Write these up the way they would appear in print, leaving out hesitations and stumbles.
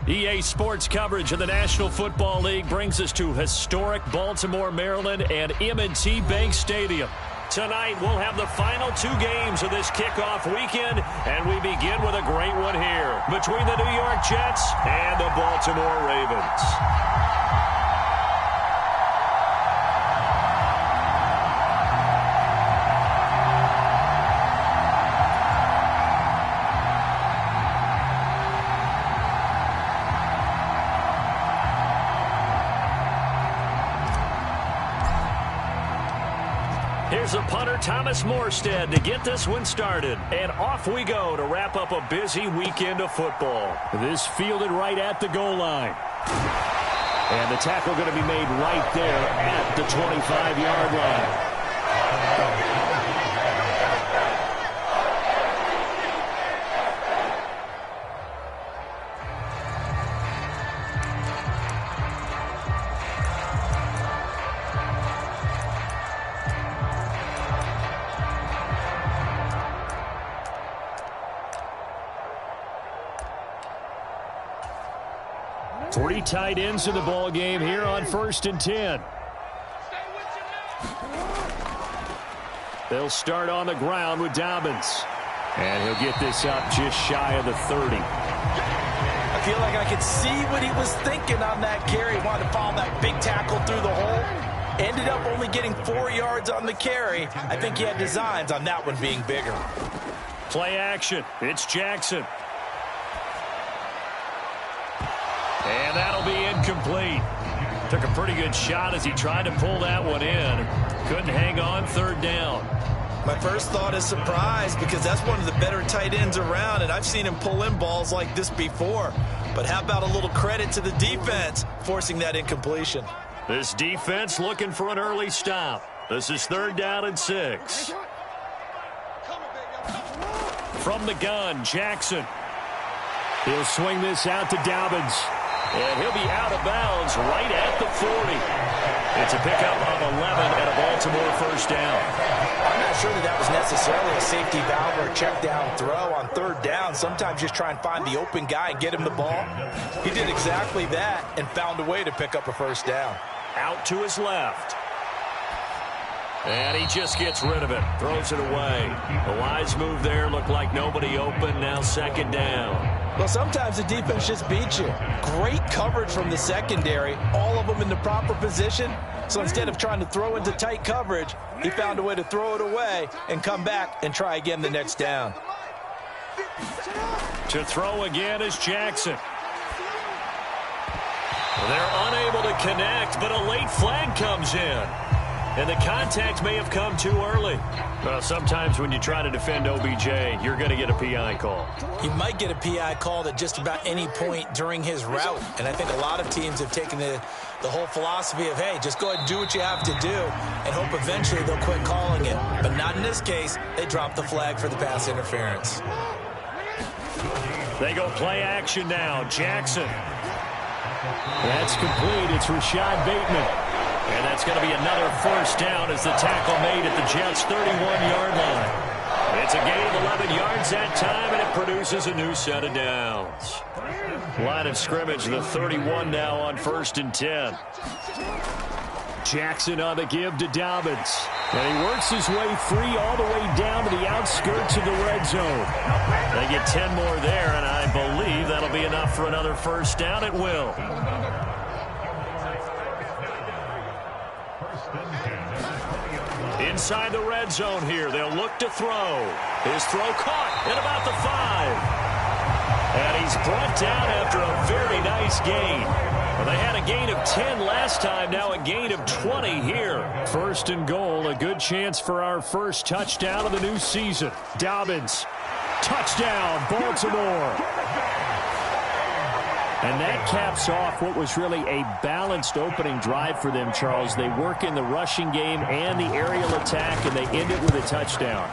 EA Sports coverage of the National Football League brings us to historic Baltimore, Maryland, and M&T Bank Stadium. Tonight, we'll have the final two games of this kickoff weekend, and we begin with a great one here between the New York Jets and the Baltimore Ravens. Here's a punter, Thomas Morstead, to get this one started. And off we go to wrap up a busy weekend of football. This fielded right at the goal line. And the tackle going to be made right there at the 25-yard line. 3 tight ends in the ball game here on 1st and 10. They'll start on the ground with Dobbins. And he'll get this up just shy of the 30. I feel like I could see what he was thinking on that carry. Wanted to follow that big tackle through the hole. Ended up only getting 4 yards on the carry. I think he had designs on that one being bigger. Play action. It's Jackson. And that'll be incomplete. Took a pretty good shot as he tried to pull that one in. Couldn't hang on 3rd down. My first thought is surprise because that's one of the better tight ends around, and I've seen him pull in balls like this before. But how about a little credit to the defense forcing that incompletion? This defense looking for an early stop. This is 3rd down and 6. From the gun, Jackson. He'll swing this out to Dobbins. And he'll be out of bounds right at the 40. It's a pickup of 11 and a Baltimore 1st down. I'm not sure that was necessarily a safety valve or a check down throw on 3rd down. Sometimes just try and find the open guy and get him the ball. He did exactly that and found a way to pick up a 1st down. Out to his left. And he just gets rid of it. Throws it away. A wise move there. Looked like nobody open. Now 2nd down. Well, sometimes the defense just beats you. Great coverage from the secondary. All of them in the proper position. So instead of trying to throw into tight coverage, he found a way to throw it away and come back and try again the next down. To throw again is Jackson. They're unable to connect, but a late flag comes in. And the contact may have come too early. Well, sometimes when you try to defend OBJ, you're going to get a PI call. You might get a PI called at just about any point during his route. And I think a lot of teams have taken the whole philosophy of, hey, just go ahead and do what you have to do and hope eventually they'll quit calling it. But not in this case. They dropped the flag for the pass interference. They go play action now. Jackson. That's complete. It's Rashad Bateman. And that's going to be another 1st down as the tackle made at the Jets' 31-yard line. It's a gain of 11 yards that time, and it produces a new set of downs. Line of scrimmage, the 31 now on 1st and 10. Jackson on the give to Dobbins. And he works his way free all the way down to the outskirts of the red zone. They get 10 more there, and I believe that'll be enough for another 1st down. It will. Inside the red zone here, they'll look to throw. His throw caught at about the 5. And he's brought down after a very nice gain. Well, they had a gain of 10 last time, now a gain of 20 here. 1st and goal, a good chance for our first touchdown of the new season. Dobbins, touchdown, Baltimore. And that caps off what was really a balanced opening drive for them, Charles. They work in the rushing game and the aerial attack, and they end it with a touchdown.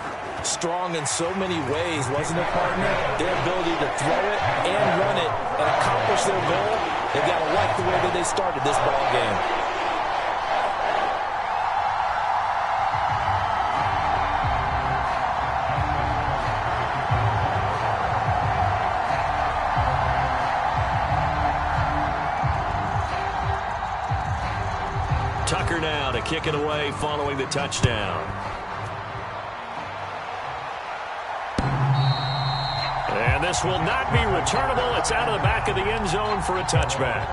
Strong in so many ways, wasn't it, partner? Their ability to throw it and run it and accomplish their goal, they've got to like the way that they started this ball game. Parker now to kick it away following the touchdown. And this will not be returnable. It's out of the back of the end zone for a touchback.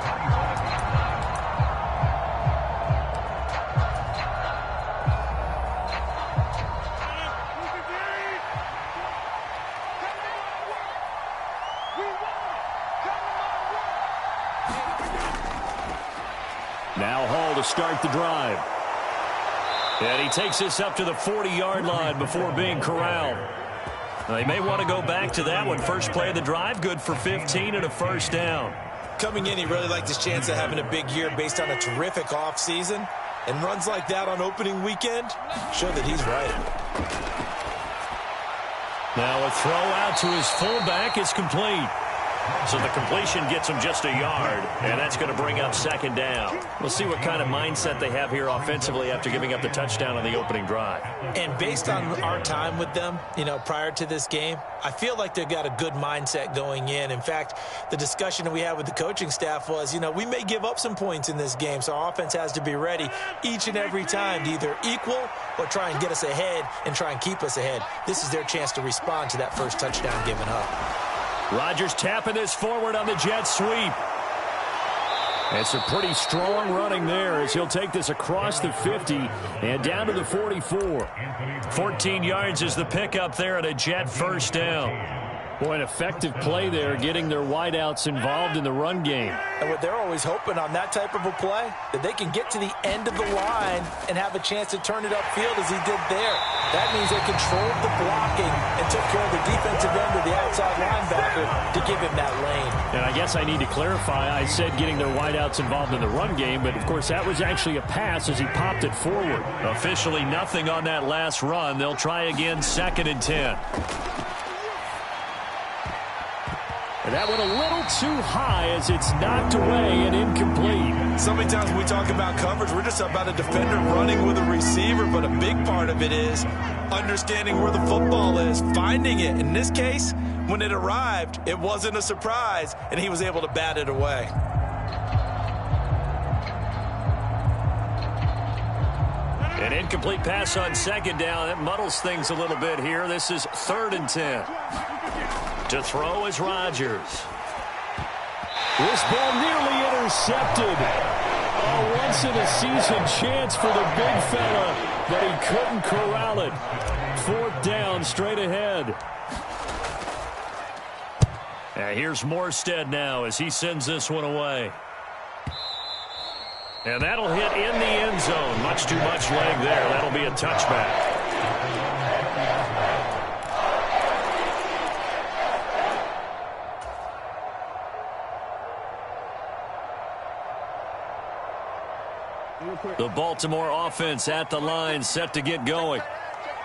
Now Hall to start the drive. And he takes this up to the 40-yard line before being corralled. They may want to go back to that one. First play of the drive, good for 15 and a first down. Coming in, he really liked his chance of having a big year based on a terrific offseason. And runs like that on opening weekend show that he's right. Now a throw out to his fullback is complete. So the completion gets him just a yard, and that's going to bring up second down. We'll see what kind of mindset they have here offensively after giving up the touchdown on the opening drive. And based on our time with them, prior to this game, I feel like they've got a good mindset going in. In fact, the discussion that we had with the coaching staff was, we may give up some points in this game, so our offense has to be ready each and every time to either equal or try and get us ahead and try and keep us ahead. This is their chance to respond to that first touchdown given up. Rodgers tapping this forward on the jet sweep. It's a pretty strong running there as he'll take this across the 50 and down to the 44. 14 yards is the pickup there at a jet first down. Boy, an effective play there, getting their wideouts involved in the run game. And what they're always hoping on that type of a play, that they can get to the end of the line and have a chance to turn it upfield as he did there. That means they controlled the blocking and took care of the defensive end of the outside linebacker to give him that lane. And I guess I need to clarify, I said getting their wideouts involved in the run game, but of course that was actually a pass as he popped it forward. Officially nothing on that last run. They'll try again, 2nd and 10. And that went a little too high as it's knocked away and incomplete. So many times when we talk about coverage, we're just about a defender running with a receiver, but a big part of it is understanding where the football is, finding it. In this case, when it arrived, it wasn't a surprise, and he was able to bat it away. An incomplete pass on 2nd down. That muddles things a little bit here. This is 3rd and 10. To throw is Rodgers. This ball nearly intercepted. A once-in-a-season chance for the big fella, but he couldn't corral it. 4th down, straight ahead. And here's Morstead now as he sends this one away. And that'll hit in the end zone. Much too much leg there. That'll be a touchback. The Baltimore offense at the line, set to get going.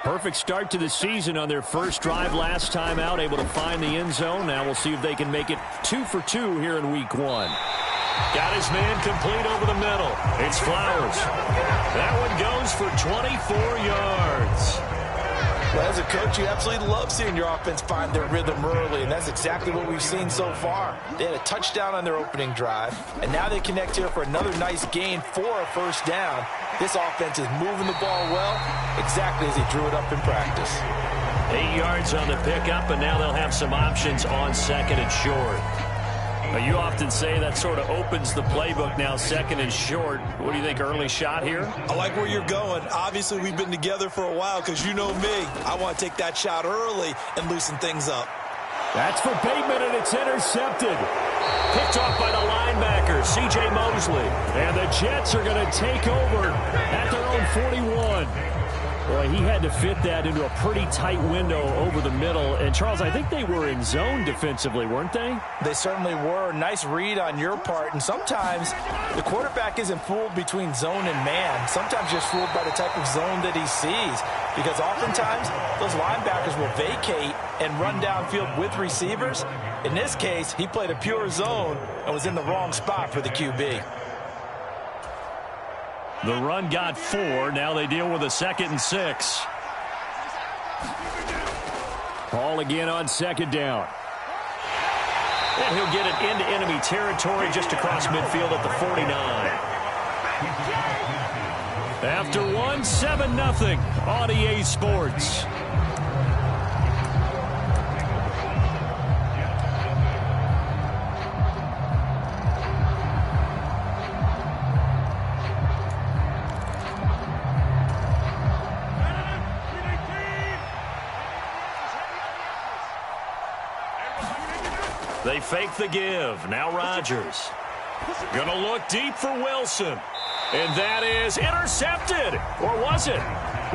Perfect start to the season on their first drive last time out, able to find the end zone. Now we'll see if they can make it 2 for 2 here in week 1. Got his man complete over the middle. It's Flowers. That one goes for 24 yards. Well, as a coach, you absolutely love seeing your offense find their rhythm early, and that's exactly what we've seen so far. They had a touchdown on their opening drive, and now they connect here for another nice gain for a first down. This offense is moving the ball well, exactly as he drew it up in practice. 8 yards on the pickup, and now they'll have some options on 2nd and short. You often say that sort of opens the playbook now, 2nd and short. What do you think, early shot here? I like where you're going. Obviously, we've been together for a while because you know me. I want to take that shot early and loosen things up. That's for Bateman, and it's intercepted. Picked off by the linebacker, C.J. Mosley. And the Jets are going to take over at their own 41. Boy, he had to fit that into a pretty tight window over the middle. And, Charles, I think they were in zone defensively, weren't they? They certainly were. Nice read on your part. And sometimes the quarterback isn't fooled between zone and man. Sometimes just fooled by the type of zone that he sees. Because oftentimes those linebackers will vacate and run downfield with receivers. In this case, he played a pure zone and was in the wrong spot for the QB. The run got 4. Now they deal with a 2nd and 6. Hall again on 2nd down. And he'll get it into enemy territory just across midfield at the 49. After one, 7-0 on EA Sports. They fake the give. Now Rodgers. Gonna look deep for Wilson. And that is intercepted. Or was it?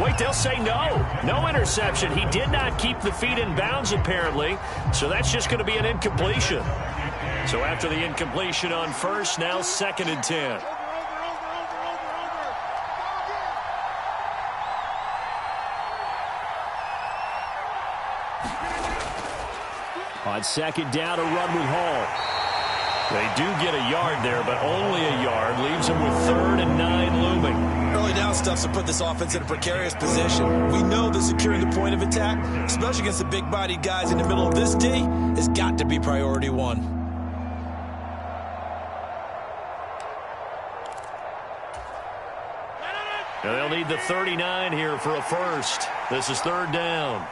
Wait, they'll say no. No interception. He did not keep the feet in bounds, apparently. So that's just going to be an incompletion. So after the incompletion on first, now 2nd and 10. On 2nd down, a run with Hall. They do get a yard there, but only a yard. Leaves them with 3rd and 9 looming. Early down stuff to put this offense in a precarious position. We know that securing the point of attack, especially against the big-bodied guys in the middle of this D, has got to be priority one. Now they'll need the 39 here for a first. This is 3rd down.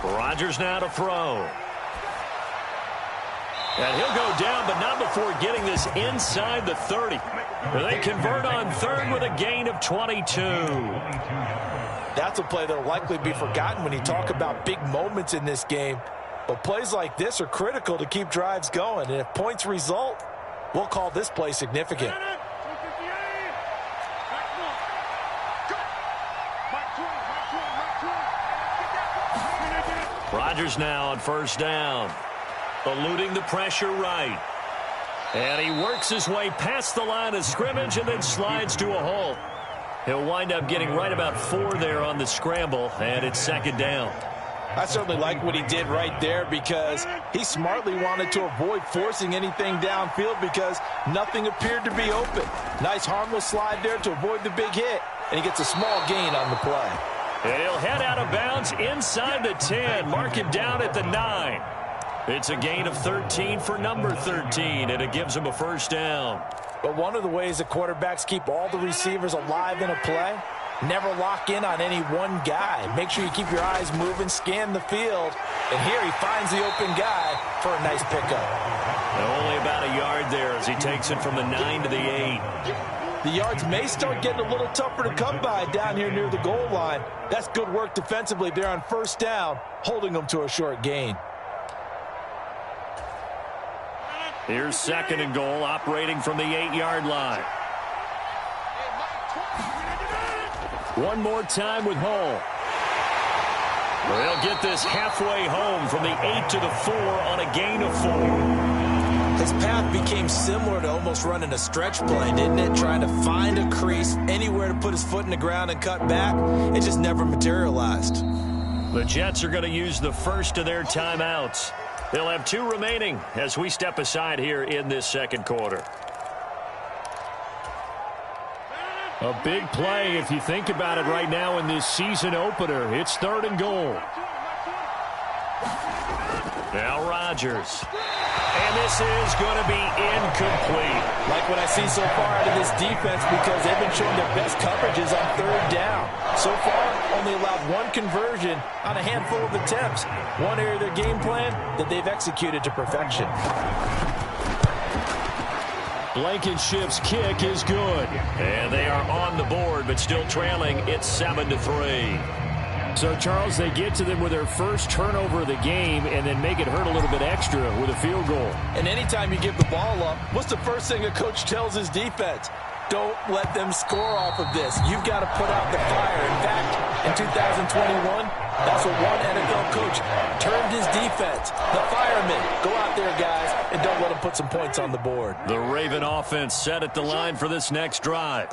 Rodgers now to throw. And he'll go down, but not before getting this inside the 30. They convert on 3rd with a gain of 22. That's a play that will likely be forgotten when you talk about big moments in this game. But plays like this are critical to keep drives going. And if points result, we'll call this play significant. Rodgers now on 1st down. Eluding the pressure right. And he works his way past the line of scrimmage and then slides to a hole. He'll wind up getting right about 4 there on the scramble, and it's 2nd down. I certainly like what he did right there because he smartly wanted to avoid forcing anything downfield because nothing appeared to be open. Nice harmless slide there to avoid the big hit, and he gets a small gain on the play. And he'll head out of bounds inside the 10, mark him down at the 9. It's a gain of 13 for number 13, and it gives him a 1st down. But one of the ways that quarterbacks keep all the receivers alive in a play, never lock in on any one guy. Make sure you keep your eyes moving, scan the field, and here he finds the open guy for a nice pickup. Only about a yard there as he takes it from the 9 to the 8. The yards may start getting a little tougher to come by down here near the goal line. That's good work defensively there on 1st down, holding them to a short gain. Here's 2nd and goal, operating from the 8-yard line. One more time with Hall. They'll get this halfway home from the 8 to the 4 on a gain of 4. His path became similar to almost running a stretch play, didn't it? Trying to find a crease, anywhere to put his foot in the ground and cut back. It just never materialized. The Jets are going to use the first of their timeouts. They'll have 2 remaining as we step aside here in this 2nd quarter. A big play if you think about it right now in this season opener. It's 3rd and goal. Now Rodgers. And this is going to be incomplete. Like what I see so far out of this defense because they've been showing their best coverages on 3rd down. So far, only allowed 1 conversion on a handful of attempts. One area of their game plan that they've executed to perfection. Blankenship's kick is good. And they are on the board, but still trailing. It's 7-3. So, Charles, they get to them with their first turnover of the game and then make it hurt a little bit extra with a field goal. And anytime you give the ball up, what's the first thing a coach tells his defense? Don't let them score off of this. You've got to put out the fire. In fact, in 2021, that's what one NFL coach termed his defense. The firemen. Go out there, guys, and don't let them put some points on the board. The Raven offense set at the line for this next drive.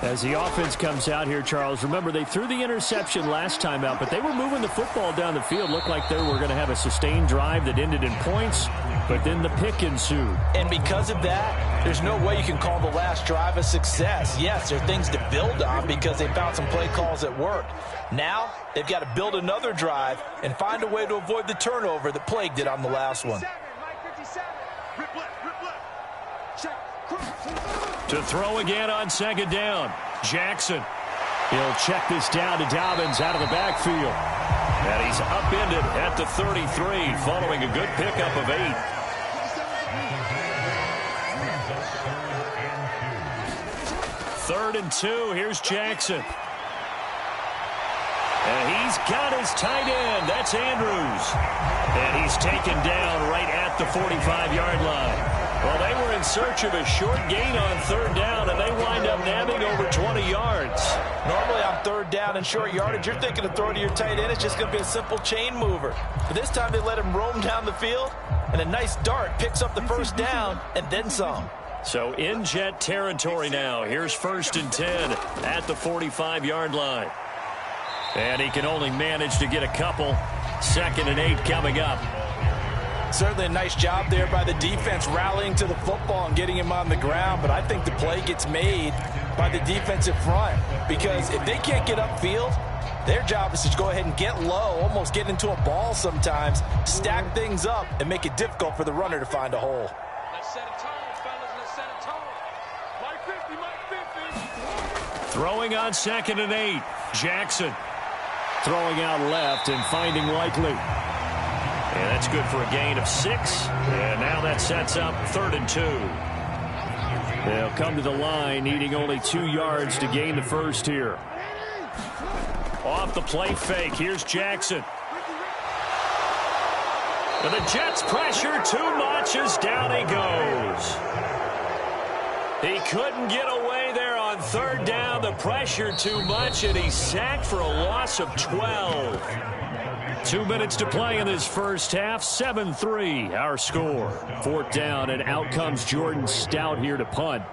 As the offense comes out here, Charles, remember they threw the interception last time out, but they were moving the football down the field. Looked like they were going to have a sustained drive that ended in points, but then the pick ensued. And because of that, there's no way you can call the last drive a success. Yes, there are things to build on because they found some play calls that worked. Now, they've got to build another drive and find a way to avoid the turnover that plagued it on the last one. To throw again on second down. Jackson. He'll check this down to Dobbins out of the backfield. And he's upended at the 33 following a good pickup of 8. Third and 2. Here's Jackson. And he's got his tight end. That's Andrews. And he's taken down right at the 45-yard line. Well, they were in search of a short gain on third down, and they wind up nabbing over 20 yards. Normally on third down and short yardage, you're thinking of throwing to your tight end. It's just going to be a simple chain mover. But this time they let him roam down the field, and a nice dart picks up the first down and then some. So in Jet territory now. Here's 1st and 10 at the 45-yard line. And he can only manage to get a couple. 2nd and 8 coming up. Certainly a nice job there by the defense rallying to the football and getting him on the ground. But I think the play gets made by the defensive front. Because if they can't get upfield, their job is to go ahead and get low, almost get into a ball sometimes, stack things up, and make it difficult for the runner to find a hole. Let's set a tone, fellas. Let's set a tone. Mike 50. Throwing on 2nd and 8. Jackson. Throwing out left and finding Likely. And that's good for a gain of 6. And now that sets up 3rd and 2. They'll come to the line needing only 2 yards to gain the first here. Off the play fake. Here's Jackson. And the Jets pressure too much as down he goes. He couldn't get away there on third down. The pressure too much, and he's sacked for a loss of 12. 2 minutes to play in this first half. 7-3 our score. 4th down, and out comes Jordan Stout here to punt.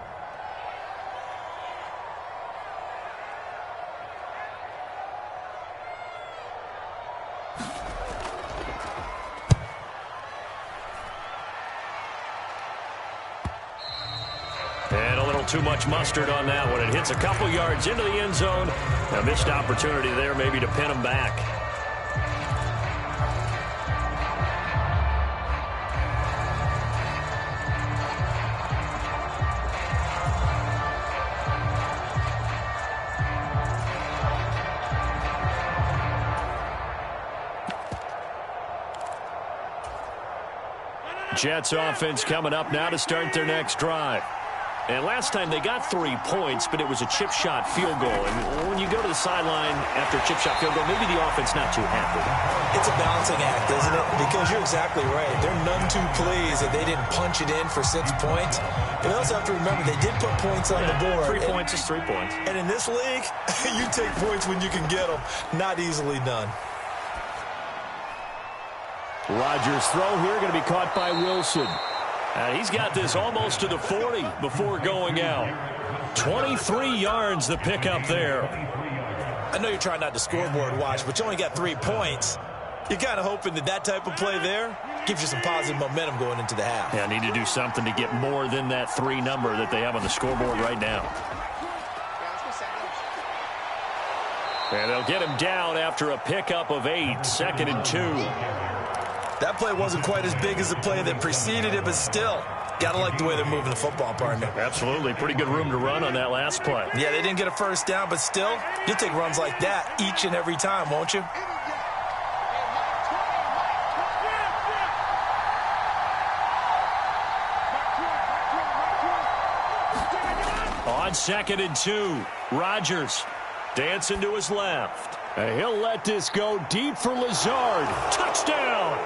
And a little too much mustard on that one. It hits a couple yards into the end zone. A missed opportunity there maybe to pin him back. Jets offense coming up now to start their next drive. And last time they got 3 points, but it was a chip shot field goal. And when you go to the sideline after a chip shot field goal, maybe the offense not too happy. It's a balancing act, isn't it? Because you're exactly right. They're none too pleased that they didn't punch it in for 6 points. But you also have to remember they did put points on the board. 3 points is 3 points. And in this league, you take points when you can get them. Not easily done. Rodgers' throw here going to be caught by Wilson. And he's got this almost to the 40 before going out. 23 yards the pickup there. I know you're trying not to scoreboard watch, but you only got 3 points. You're kind of hoping that that type of play there gives you some positive momentum going into the half. Yeah, need to do something to get more than that 3 number that they have on the scoreboard right now. And they'll get him down after a pickup of 8. 2nd and 2. That play wasn't quite as big as the play that preceded it, but still, got to like the way they're moving the football, partner. Absolutely. Pretty good room to run on that last play. Yeah, they didn't get a first down, but still, you'll take runs like that each and every time, won't you? On 2nd and 2, Rodgers dancing to his left. And he'll let this go deep for Lazard. Touchdown!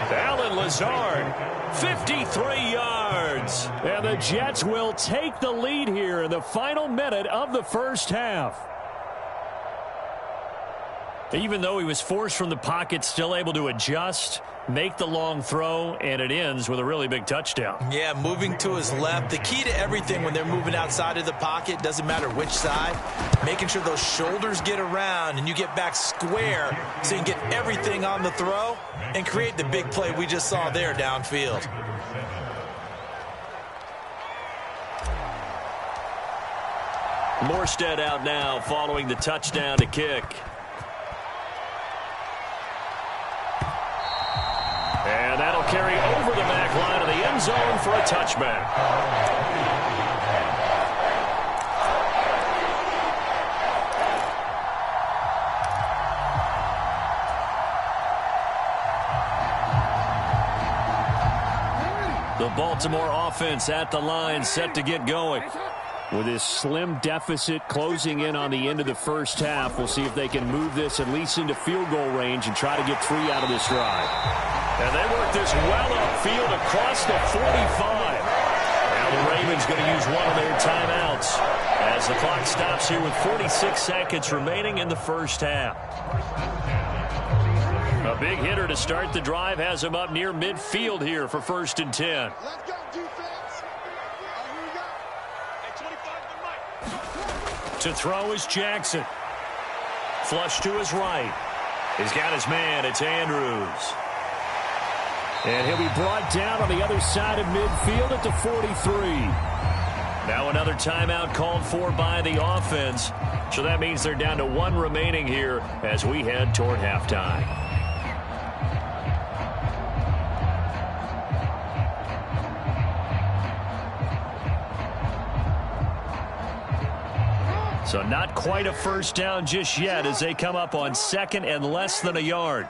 Allen Lazard, 53 yards. And the Jets will take the lead here in the final minute of the first half. Even though he was forced from the pocket, still able to adjust, make the long throw, and it ends with a really big touchdown. Yeah, moving to his left. The key to everything when they're moving outside of the pocket, doesn't matter which side, making sure those shoulders get around and you get back square so you can get everything on the throw and create the big play we just saw there downfield. Morstead out now following the touchdown to kick. And that That'll carry over the back line of the end zone for a touchback. The Baltimore offense at the line, set to get going. With this slim deficit closing in on the end of the first half, we'll see if they can move this at least into field goal range and try to get 3 out of this drive. And they work this well upfield across the 45. Now the Ravens going to use one of their timeouts as the clock stops here with 46 seconds remaining in the first half. A big hitter to start the drive has him up near midfield here for 1st and 10. Let's go, defense. Here we go. Hey, 25 to Mike. To throw is Jackson. Flush to his right. He's got his man. It's Andrews. And he'll be brought down on the other side of midfield at the 43. Now another timeout called for by the offense. So that means they're down to 1 remaining here as we head toward halftime. So not quite a first down just yet as they come up on 2nd and less than a yard.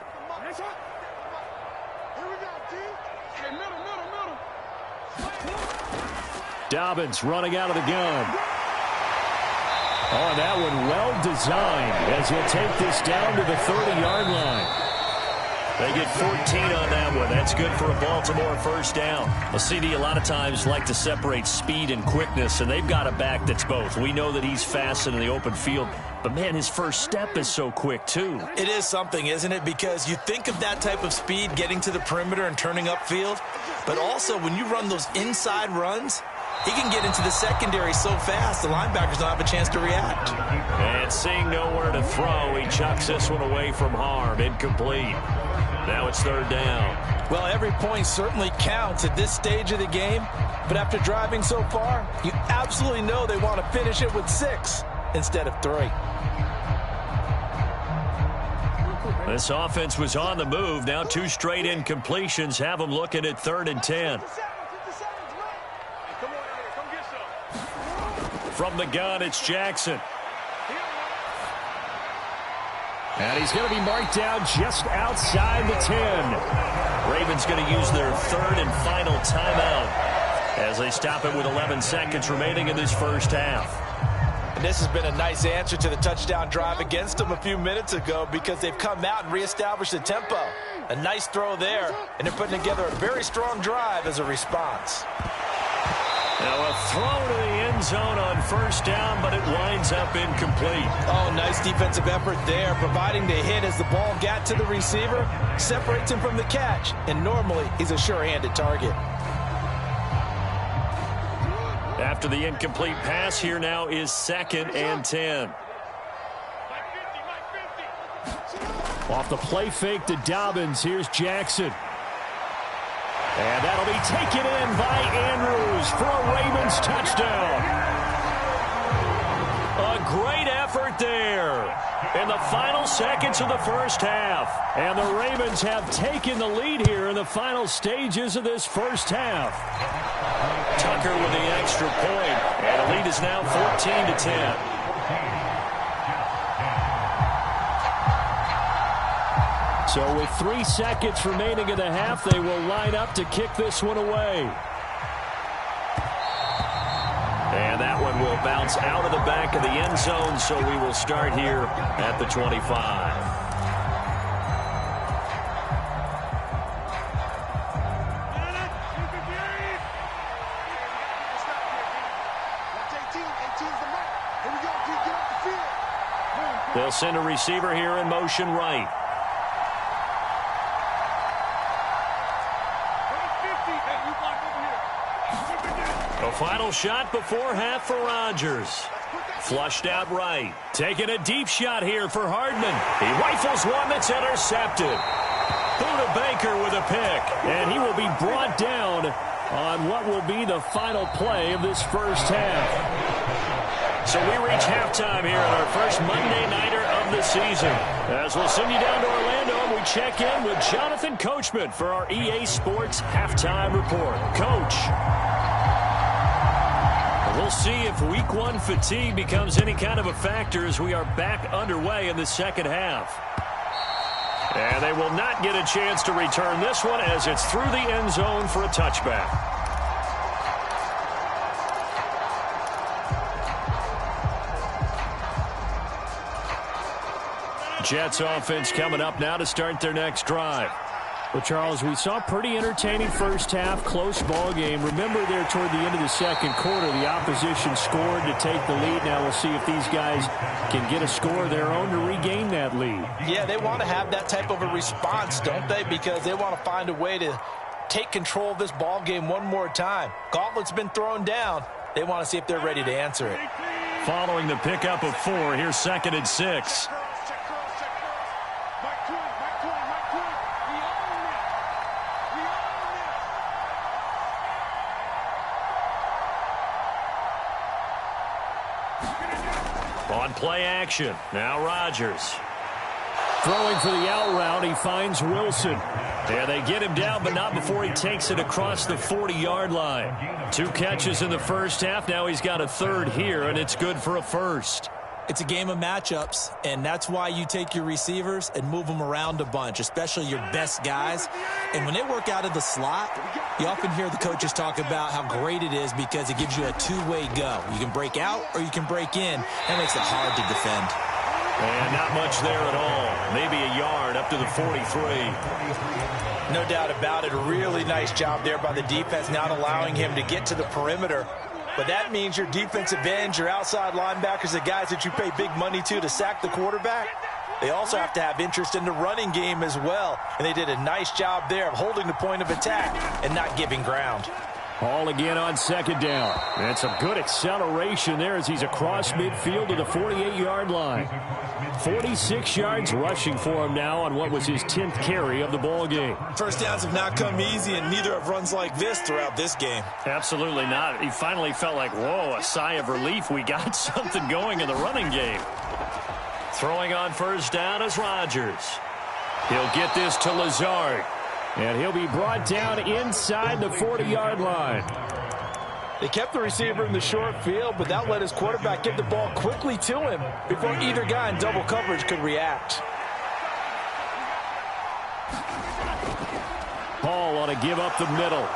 Dobbins running out of the gun. Oh, and that one well designed as he'll take this down to the 30-yard line. They get 14 on that one. That's good for a Baltimore first down. Well, CD a lot of times like to separate speed and quickness, and they've got a back that's both. We know that he's fast in the open field, but, man, his first step is so quick, too. It is something, isn't it? Because you think of that type of speed getting to the perimeter and turning upfield, but also when you run those inside runs, he can get into the secondary so fast the linebackers don't have a chance to react. And seeing nowhere to throw, he chucks this one away from harm. Incomplete. Now it's 3rd down. Well, every point certainly counts at this stage of the game, but after driving so far, you absolutely know they want to finish it with 6 instead of 3. This offense was on the move. Now 2 straight incompletions have them looking at 3rd and 10. From the gun, it's Jackson. And he's going to be marked down just outside the 10. Ravens going to use their 3rd and final timeout as they stop it with 11 seconds remaining in this first half. And this has been a nice answer to the touchdown drive against them a few minutes ago because they've come out and reestablished the tempo. A nice throw there, and they're putting together a very strong drive as a response. Now a throw to the end zone on 1st down, but it winds up incomplete. Oh, nice defensive effort there, providing the hit as the ball got to the receiver, separates him from the catch, and normally he's a sure-handed target. After the incomplete pass, here now is 2nd and 10. Off the play fake to Dobbins, here's Jackson. And that'll be taken in by Andrews for a Ravens touchdown. A great effort there in the final seconds of the first half. And the Ravens have taken the lead here in the final stages of this first half. Tucker with the extra point, and the lead is now 14 to 10. So with 3 seconds remaining in the half, they will line up to kick this one away. And that one will bounce out of the back of the end zone, so we will start here at the 25. They'll send a receiver here in motion right. A final shot before half for Rodgers. Flushed out right. Taking a deep shot here for Hardman. He rifles one that's intercepted. Buda Baker with a pick. And he will be brought down on what will be the final play of this first half. So we reach halftime here at our first Monday Nighter of of the season. As we'll send you down to Orlando, and we check in with Jonathan Coachman for our EA Sports Halftime Report. Coach, we'll see if Week 1 fatigue becomes any kind of a factor as we are back underway in the second half. And they will not get a chance to return this one as it's through the end zone for a touchback. Jets offense coming up now to start their next drive. Well, Charles, we saw a pretty entertaining first half, close ball game. Remember there toward the end of the second quarter, the opposition scored to take the lead. Now we'll see if these guys can get a score of their own to regain that lead. Yeah, they want to have that type of a response, don't they? Because they want to find a way to take control of this ball game one more time. Gauntlet's been thrown down. They want to see if they're ready to answer it. Following the pickup of 4, here's 2nd and 6. On play action, now Rodgers. Throwing for the out route, he finds Wilson. And they get him down, but not before he takes it across the 40-yard line. 2 catches in the first half. Now he's got a 3rd here, and it's good for a 1st. It's a game of matchups, and that's why you take your receivers and move them around a bunch, especially your best guys. And when they work out of the slot, you often hear the coaches talk about how great it is because it gives you a two-way go. You can break out or you can break in. That makes it hard to defend. And not much there at all. Maybe a yard up to the 43. No doubt about it. A really nice job there by the defense, not allowing him to get to the perimeter. But that means your defensive ends, your outside linebackers, the guys that you pay big money to sack the quarterback, they also have to have interest in the running game as well. And they did a nice job there of holding the point of attack and not giving ground. Hall again on 2nd down. And some good acceleration there as he's across midfield to the 48-yard line. 46 yards rushing for him now on what was his 10th carry of the ball game. First downs have not come easy, and neither have runs like this throughout this game. Absolutely not. He finally felt like, whoa, a sigh of relief. We got something going in the running game. Throwing on 1st down is Rodgers. He'll get this to Lazard. And he'll be brought down inside the 40-yard line. They kept the receiver in the short field, but that let his quarterback get the ball quickly to him before either guy in double coverage could react. Hall ought to give up the middle.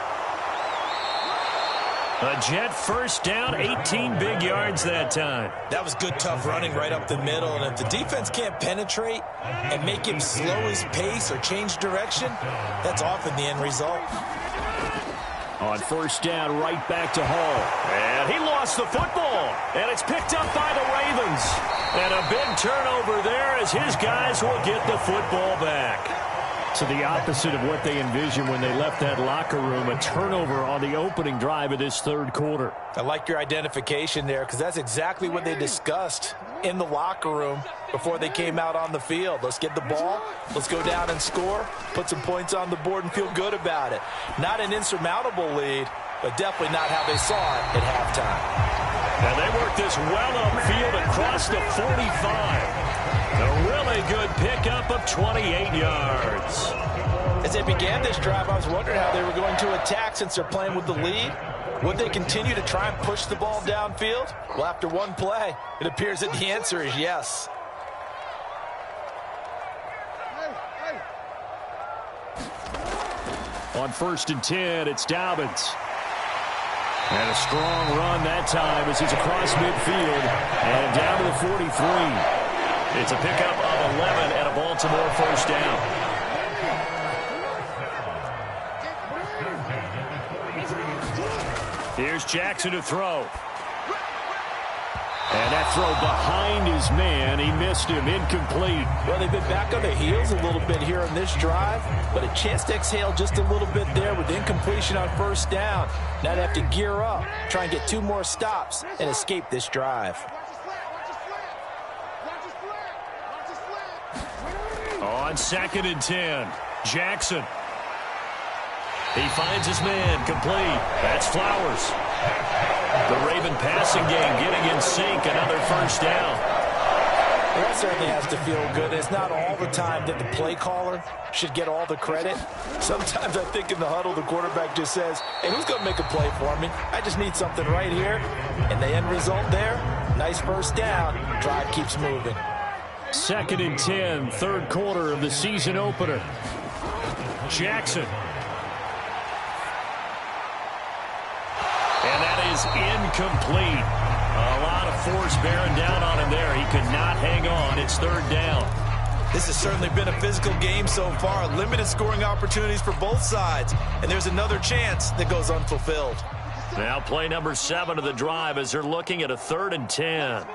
A Jet 1st down, 18 big yards that time. That was good, tough running right up the middle. And if the defense can't penetrate and make him slow his pace or change direction, that's often the end result. On 1st down, right back to Hall. And he lost the football. And it's picked up by the Ravens. And a big turnover there as his guys will get the football back. To the opposite of what they envisioned when they left that locker room, a turnover on the opening drive of this 3rd quarter. I like your identification there because that's exactly what they discussed in the locker room before they came out on the field. Let's get the ball, let's go down and score, put some points on the board and feel good about it. Not an insurmountable lead, but definitely not how they saw it at halftime. And they worked this well upfield across the 45. A really good pickup of 28 yards. As they began this drive, I was wondering how they were going to attack since they're playing with the lead. Would they continue to try and push the ball downfield? Well, after one play, it appears that the answer is yes. On 1st and 10, it's Dobbins. And a strong run that time as he's across midfield and down to the 43. It's a pickup of 11 and a Baltimore 1st down. Here's Jackson to throw. And that throw behind his man. He missed him. Incomplete. Well, they've been back on their heels a little bit here on this drive, but a chance to exhale just a little bit there with incompletion on 1st down. Now they have to gear up, try and get 2 more stops, and escape this drive. On 2nd and 10, Jackson. He finds his man, complete. That's Flowers. The Raven passing game getting in sync, another 1st down. Well, that certainly has to feel good. It's not all the time that the play caller should get all the credit. Sometimes I think in the huddle, the quarterback just says, hey, who's going to make a play for me? I just need something right here. And the end result there, nice first down. Drive keeps moving. 2nd and 10, third quarter of the season opener. Jackson. And that is incomplete. A lot of force bearing down on him there. He could not hang on. It's 3rd down. This has certainly been a physical game so far. Limited scoring opportunities for both sides. And there's another chance that goes unfulfilled. Now play number 7 of the drive as they're looking at a 3rd and 10.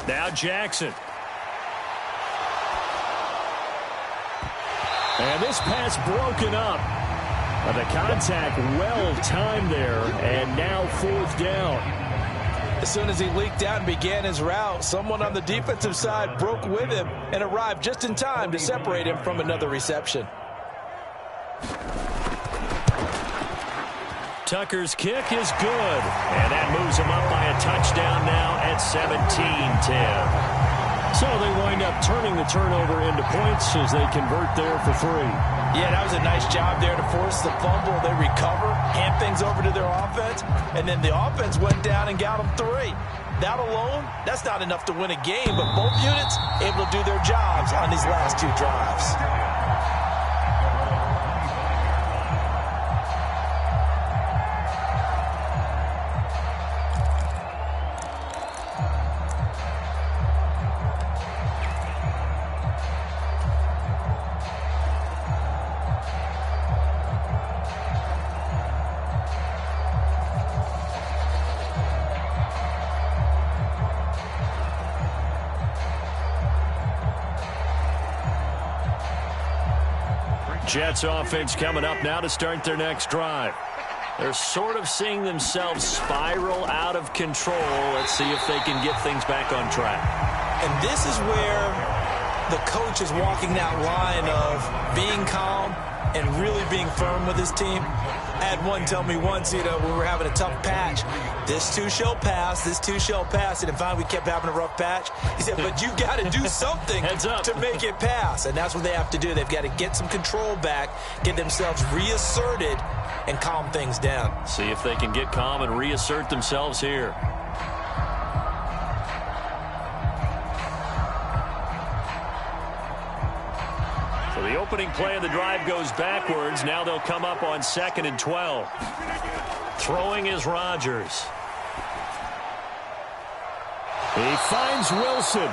Now Jackson. And this pass broken up. The contact well timed there, and now 4th down. As soon as he leaked out and began his route, someone on the defensive side broke with him and arrived just in time to separate him from another reception. Tucker's kick is good, and that moves him up by a touchdown now at 17-10. So they wind up turning the turnover into points as they convert there for 3. Yeah, that was a nice job there to force the fumble. They recover, hand things over to their offense, and then the offense went down and got them 3. That alone, that's not enough to win a game, but both units able to do their jobs on these last 2 drives. Jets offense coming up now to start their next drive. They're sort of seeing themselves spiral out of control. Let's see if they can get things back on track. And this is where the coach is walking that line of being calm and really being firm with his team. I had one tell me once, when we were having a tough patch, this too shall pass, this too shall pass. And finally we kept having a rough patch. He said, but you've got to do something to make it pass. And that's what they have to do. They've got to get some control back, get themselves reasserted, and calm things down. See if they can get calm and reassert themselves here. So the opening play of the drive goes backwards. Now they'll come up on 2nd and 12. Throwing is Rodgers. He finds Wilson.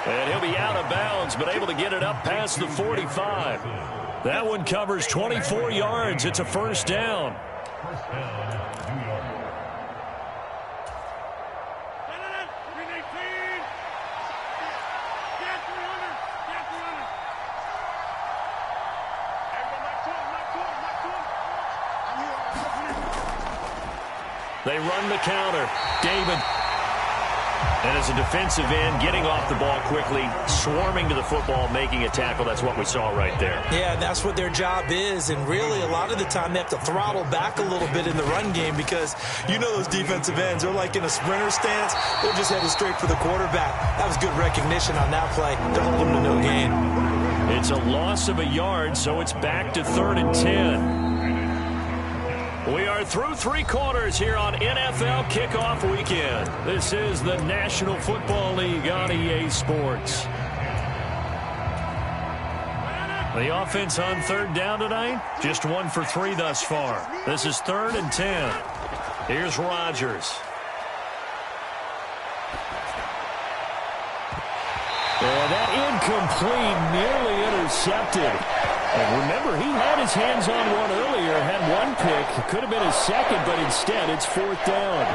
And he'll be out of bounds, but able to get it up past the 45. That one covers 24 yards. It's a 1st down. They run the counter. David. And as a defensive end, getting off the ball quickly, swarming to the football, making a tackle. That's what we saw right there. Yeah, that's what their job is. And really, a lot of the time, they have to throttle back a little bit in the run game because you know those defensive ends, they're like in a sprinter stance. They're just headed straight for the quarterback. That was good recognition on that play to hold them to no gain. It's a loss of a yard, so it's back to 3rd and 10. We are through 3 quarters here on NFL Kickoff Weekend. This is the National Football League on EA Sports. The offense on 3rd down tonight, just 1 for 3 thus far. This is 3rd and 10. Here's Rodgers. And that incomplete, nearly intercepted. And remember, he had his hands on one earlier, had 1 pick. It could have been his 2nd, but instead it's 4th down.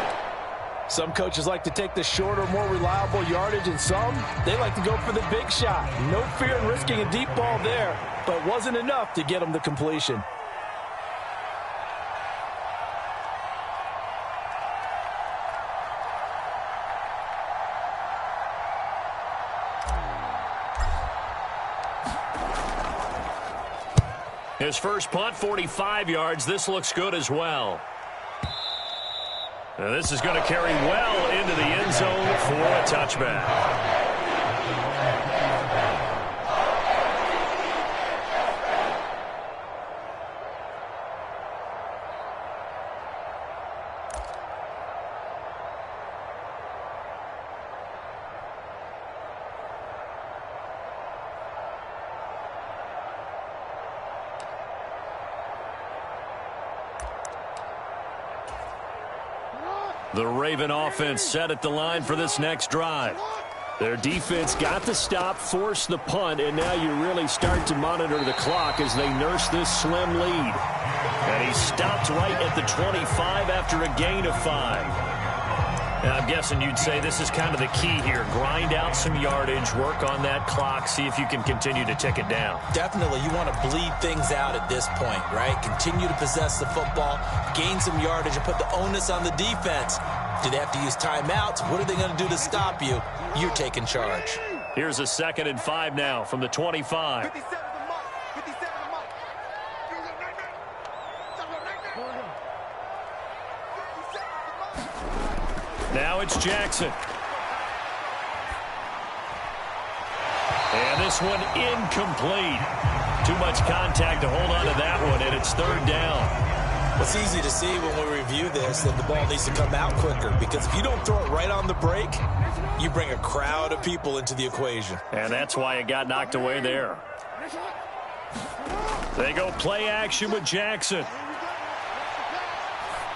Some coaches like to take the shorter, more reliable yardage, and some, they like to go for the big shot. No fear in risking a deep ball there, but wasn't enough to get them the completion. His first punt, 45 yards. This looks good as well. Now this is going to carry well into the end zone for a touchback. The Raven offense set at the line for this next drive. Their defense got the stop, forced the punt, and now you really start to monitor the clock as they nurse this slim lead. And he stopped right at the 25 after a gain of 5. Now, I'm guessing you'd say this is kind of the key here. Grind out some yardage, work on that clock, see if you can continue to tick it down. Definitely, you want to bleed things out at this point, right? Continue to possess the football, gain some yardage, and put the onus on the defense. Do they have to use timeouts? What are they going to do to stop you? You're taking charge. Here's a 2nd and 5 now from the 25. Now it's Jackson. And this one incomplete. Too much contact to hold on to that one, and it's 3rd down. It's easy to see when we review this that the ball needs to come out quicker, because if you don't throw it right on the break, you bring a crowd of people into the equation. And that's why it got knocked away there. They go play action with Jackson.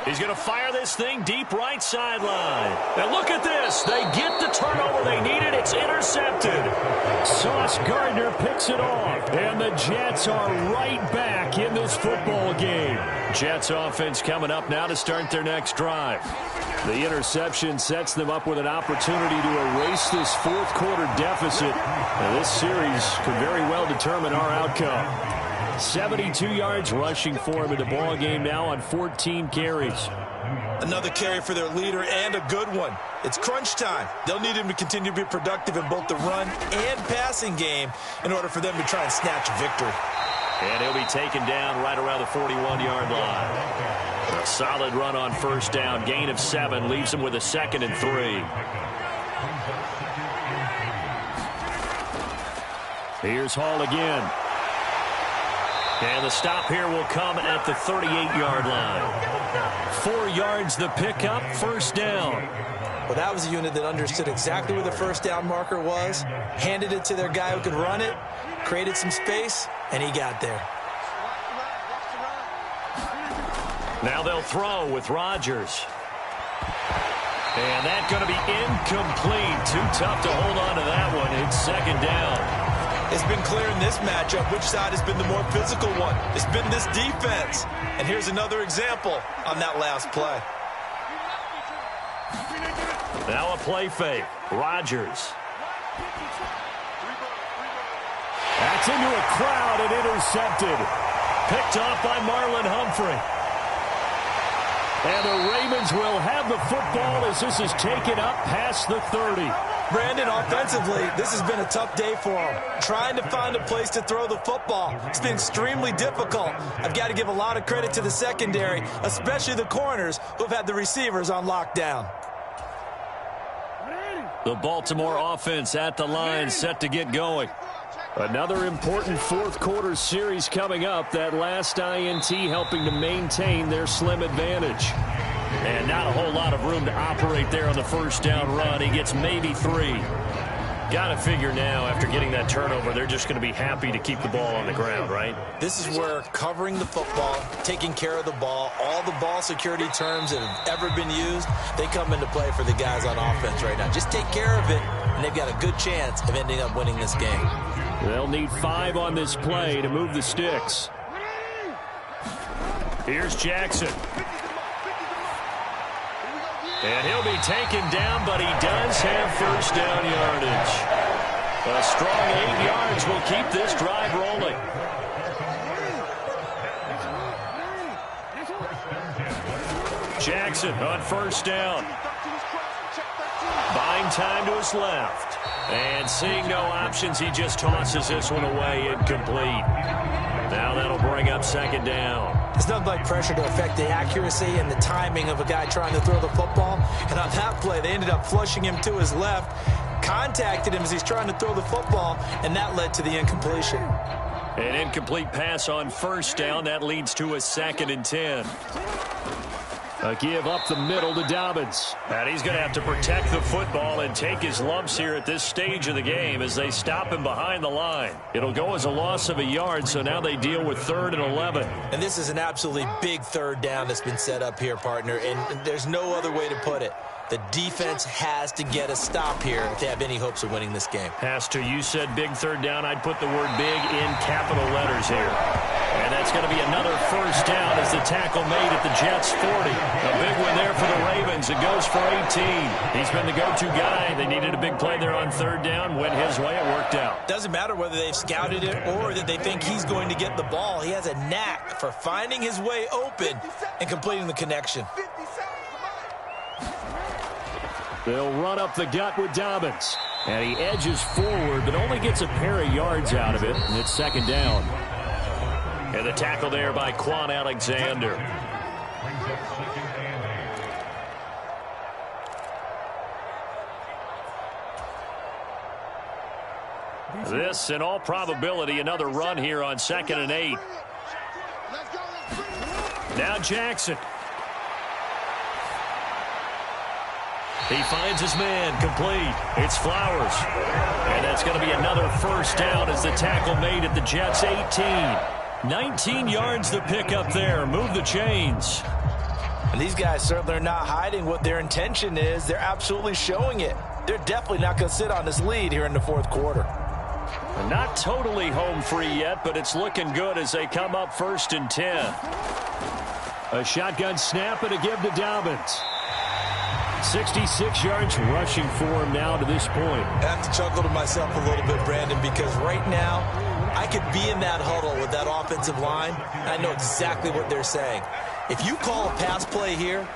He's going to fire this thing deep right sideline. And look at this. They get the turnover they needed. It's intercepted. Sauce Gardner picks it off. And the Jets are right back in this football game. Jets offense coming up now to start their next drive. The interception sets them up with an opportunity to erase this 4th quarter deficit. And this series could very well determine our outcome. 72 yards rushing for him in the ball game now on 14 carries. Another carry for their leader, and a good one. It's crunch time. They'll need him to continue to be productive in both the run and passing game in order for them to try and snatch a victory. And he'll be taken down right around the 41-yard line. A solid run on 1st down. Gain of 7 leaves him with a 2nd and 3. Here's Hall again. And the stop here will come at the 38-yard line. 4 yards the pickup, 1st down. Well, that was a unit that understood exactly where the 1st down marker was, handed it to their guy who could run it, created some space, and he got there. Now they'll throw with Rodgers. And that's going to be incomplete. Too tough to hold on to that one. It's 2nd down. It's been clear in this matchup which side has been the more physical one. It's been this defense. And here's another example on that last play. Now a play fake. Rodgers. That's into a crowd and intercepted. Picked off by Marlon Humphrey. And the Ravens will have the football as this is taken up past the 30. Brandon, offensively, this has been a tough day for him. Trying to find a place to throw the football. It's been extremely difficult. I've got to give a lot of credit to the secondary, especially the corners who've had the receivers on lockdown. The Baltimore offense at the line, set to get going. Another important 4th quarter series coming up. That last INT helping to maintain their slim advantage. And not a whole lot of room to operate there on the 1st down run. He gets maybe 3. Got to figure now, after getting that turnover, they're just going to be happy to keep the ball on the ground, right? This is where covering the football, taking care of the ball, all the ball security terms that have ever been used, they come into play for the guys on offense right now. Just take care of it, and they've got a good chance of ending up winning this game. They'll need 5 on this play to move the sticks. Here's Jackson. And he'll be taken down, but he does have 1st down yardage. A strong 8 yards will keep this drive rolling. Jackson on 1st down. Buying time to his left. And seeing no options, he just tosses this one away incomplete. Now that'll bring up second down. There's nothing like pressure to affect the accuracy and the timing of a guy trying to throw the football. And on that play, they ended up flushing him to his left, contacted him as he's trying to throw the football, and that led to the incompletion. An incomplete pass on first down. That leads to a 2nd and 10. A give up the middle to Dobbins. And he's going to have to protect the football and take his lumps here at this stage of the game as they stop him behind the line. It'll go as a loss of a yard, so now they deal with 3rd and 11. And this is an absolutely big 3rd down that's been set up here, partner, and there's no other way to put it. The defense has to get a stop here if they have any hopes of winning this game. Has to. You said big 3rd down. I'd put the word big in capital letters here. And that's going to be another first down as the tackle made at the Jets' 40. A big one there for the Ravens. It goes for 18. He's been the go-to guy. They needed a big play there on 3rd down. Went his way. It worked out. Doesn't matter whether they've scouted it or that they think he's going to get the ball. He has a knack for finding his way open and completing the connection. They'll run up the gut with Dobbins. And he edges forward, but only gets a pair of yards out of it. And it's 2nd down. And the tackle there by Quan Alexander. This, in all probability, another run here on 2nd and 8. Now Jackson. He finds his man, complete. It's Flowers. And that's going to be another first down as the tackle made at the Jets' 18. 19 yards to pick up there. Move the chains. And these guys certainly are not hiding what their intention is. They're absolutely showing it. They're definitely not going to sit on this lead here in the 4th quarter. Not totally home free yet, but it's looking good as they come up 1st and 10. A shotgun snap and a give to Dobbins. 66 yards rushing for him now to this point. I have to chuckle to myself a little bit, Brandon, because right now I could be in that huddle with that offensive line. I know exactly what they're saying. If you call a pass play here,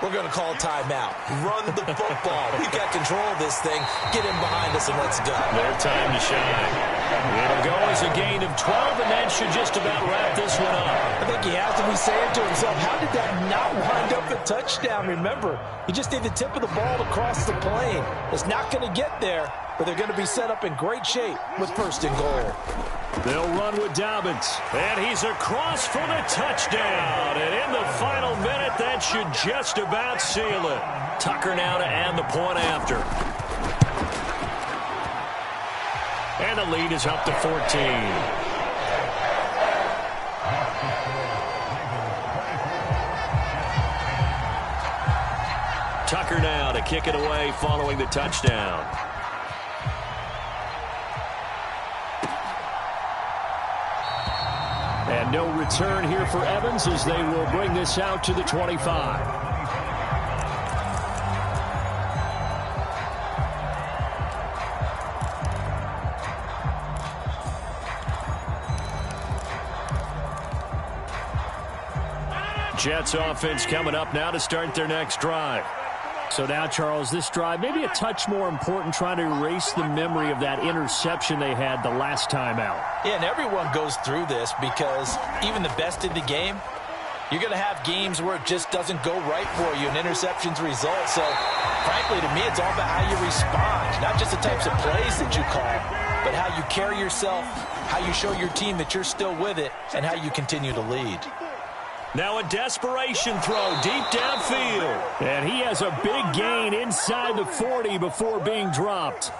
we're going to call timeout. Run the football. We've got control of this thing. Get in behind us and let's go. Their time to shine. It'll go as a gain of 12, and that should just about wrap this one up. I think he has to be saying to himself, how did that not wind up a touchdown? Remember, you just need the tip of the ball to cross the plane. It's not going to get there, but they're going to be set up in great shape with 1st and goal. They'll run with Dobbins. And he's across for the touchdown. And in the final minute, that should just about seal it. Tucker now to add the point after. And the lead is up to 14. Tucker now to kick it away following the touchdown. And no return here for Evans as they will bring this out to the 25. Jets offense coming up now to start their next drive. So now, Charles, this drive maybe a touch more important, trying to erase the memory of that interception they had the last time out. Yeah, and everyone goes through this because even the best in the game, you're going to have games where it just doesn't go right for you, and interceptions result. So, frankly, to me, it's all about how you respond, not just the types of plays that you call, but how you carry yourself, how you show your team that you're still with it, and how you continue to lead. Now a desperation throw deep downfield. And he has a big gain inside the 40 before being dropped.